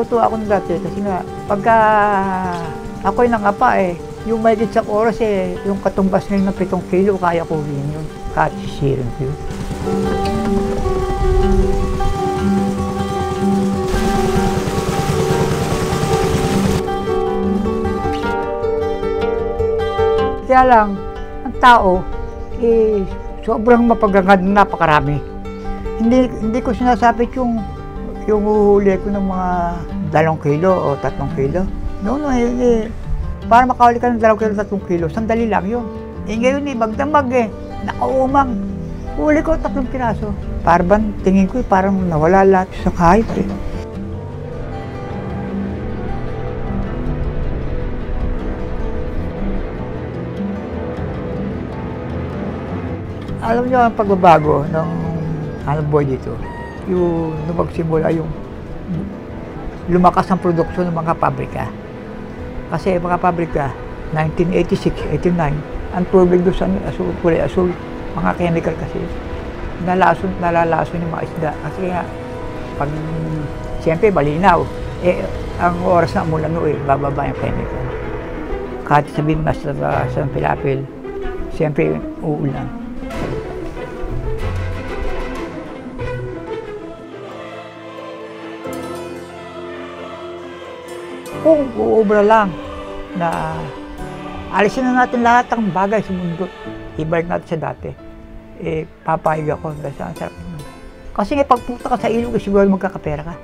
natutuwa ako dati kasi nga pagka ako'y nangapa yung may sa oras yung katumbas ngayon ng 7 kilo, kaya ko rin yun. Kahit sisirin ko yun. Kaya lang, ang tao, sobrang mapagangad, napakarami. Hindi ko sinasabit yung uhuli ko ng mga 2 kilo o 3 kilo. Noon, para makahuli ka ng 2 kilo, 3 kilo, sandali lang yun. Ngayon magdamag nakaumang. Huli ko 3 piraso. Parang tingin ko parang nawala lahat sa kahit Alam niyo ang pagbabago ng boy dito, yung magsimula yung lumakas ang produksyon ng mga pabrika. Kasi mga pabrika, 1986, 89, ang tubig doon sa kulay asul, mga chemical kasi. Nalalason yung mga isda. Kasi nga, pag siyempre malinaw, ang oras na mula bababa yung chemical. Kahit sabihin mas sa pilapil, siyempre uulan. Kung uubra lang na alisin na natin lahat ng bagay sa mundo, ibalik natin sa dati, papayag ako. Kasi nga pagpunta ka sa ilog, siguro magkakapera ka.